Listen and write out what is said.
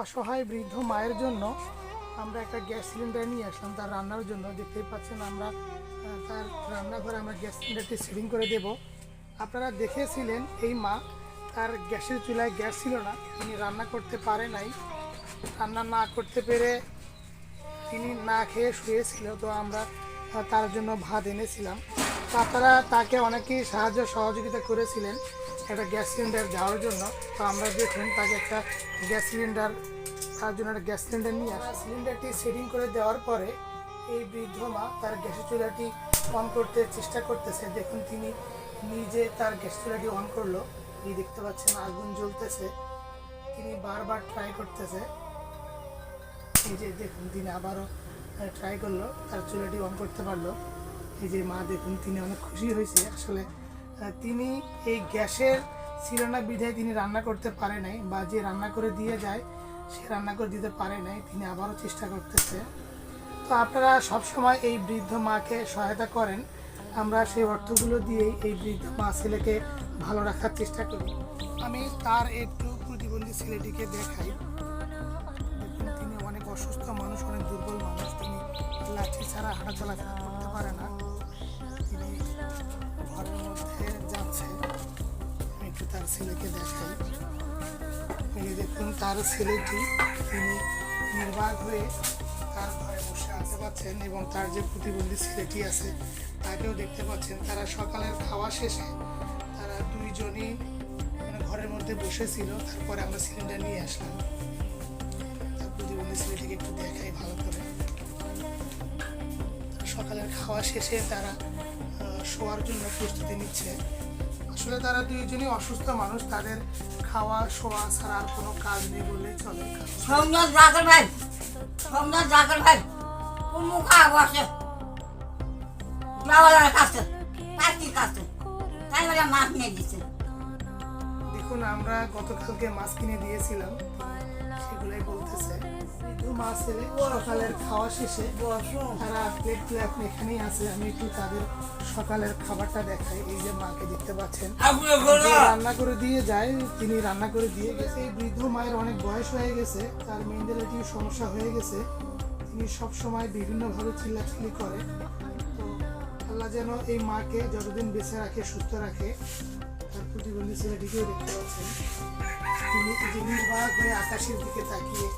অসহায় বৃদ্ধ মায়ের জন্য আমরা একটা গ্যাস সিলিন্ডার নিয়ে আসলাম তার রান্নার জন্য। দেখতেই পাচ্ছেন আমরা তার রান্নাঘরে আমরা গ্যাস সিলিন্ডারটি সেটিং করে দেব। আপনারা দেখেছিলেন এই মা তার গ্যাসের চুলায় গ্যাস ছিল না, তিনি রান্না করতে পারে নাই। রান্না না করতে পেরে তিনি না খেয়ে শুয়েছিল, তো আমরা তার জন্য ভাত এনেছিলাম। তো আপনারা তাকে অনেকেই সাহায্য সহযোগিতা করেছিলেন একটা গ্যাস সিলিন্ডার দেওয়ার জন্য। তো আমরা দেখুন তাকে একটা গ্যাস সিলিন্ডার, তার জন্য একটা গ্যাস সিলিন্ডার নিয়ে আসা। সিলিন্ডারটি সেটিং করে দেওয়ার পরে এই বৃদ্ধ মা তার গ্যাসের চুলাটি অন করতে চেষ্টা করতেছে। দেখুন তিনি নিজে তার গ্যাস চুলাটি অন করলো, এই দেখতে পাচ্ছেন আগুন জ্বলতেছে, তিনি বারবার ট্রাই করতেছে। এই যে দেখুন তিনি আবারও ট্রাই করলো, তার চুলাটি অন করতে পারলো। এই যে মা দেখুন তিনি অনেক খুশি হয়েছে। আসলে তিনি এই গ্যাসের ছিল না বিধায় তিনি রান্না করতে পারে নাই, বা যে রান্না করে দিয়ে যায় সে রান্না করে দিতে পারে নাই, তিনি আবারও চেষ্টা করতেছে। তো আপনারা সবসময় এই বৃদ্ধ মাকে সহায়তা করেন, আমরা সেই অর্থগুলো দিয়েই এই বৃদ্ধ মা ছেলেকে ভালো রাখার চেষ্টা করি। আমি তার একটু প্রতিবন্ধী ছেলেটিকে দেখাই। দেখুন তিনি অনেক অসুস্থ মানুষ, অনেক দুর্বল মানুষ, তিনি লাঠি ছাড়া হাঁটা চলাফেরা করতে পারে না। তিনি ঘরের মধ্যে যাচ্ছে, আমি একটু তার ছেলেকে দেখাই। এই দেখুন তার ছেলেটি তিনি নির্বাক হয়ে তার ঘরে বসে আসতে পাচ্ছেন, এবং তার যে প্রতিবন্ধী ছেলেটি আছে তাকেও দেখতে পাচ্ছেন। তারা সকালের খাওয়া শেষে তারা দুইজনই ঘরের মধ্যে বসেছিল, তারপরে আমরা সিলিন্ডার নিয়ে আসলাম। তার প্রতিবন্ধী ছেলেটিকে একটু দেখাই ভালো করে। সকালের খাওয়া শেষে তারা শোয়ার জন্য প্রস্তুতি নিচ্ছে। আসলে তারা দুইজনই অসুস্থ মানুষ, তাদের খাওয়া শোয়া ছাড়া আর কোনো কাজ নেই বললেই চলে। সোমনাথ জাকার ভাই, সোমনাথ জাকার ভাই কোন মুখা বসে লাওয়ালার কাছে পাঁচটির কাছে তাই বলে মাছ নিয়ে দিচ্ছে। দেখুন আমরা গতকালকে মাছ কিনে দিয়েছিলাম, সেগুলাই বলতেছে। মাছ ছেলে সকালের খাওয়া শেষে তারা প্লেট প্লেট এখানেই আছে। আমি একটু তাদের সকালের খাবারটা দেখাই। এই যে মাকে দেখতে পাচ্ছেন রান্না করে দিয়ে যায়, তিনি রান্না করে দিয়ে গেছে। এই বৃদ্ধ মায়ের অনেক বয়স হয়ে গেছে, তার মেন্টালিটির সমস্যা হয়ে গেছে, তিনি সব সময় বিভিন্নভাবে চিল্লাচিল্লি করে। তো আল্লাহ যেন এই মাকে যতদিন বেঁচে রাখে, সুস্থ রাখে। তার প্রতিবন্ধী ছেলেটিকেও দেখতে পাচ্ছেন, তিনি নির্বাক হয়ে আকাশের দিকে তাকিয়ে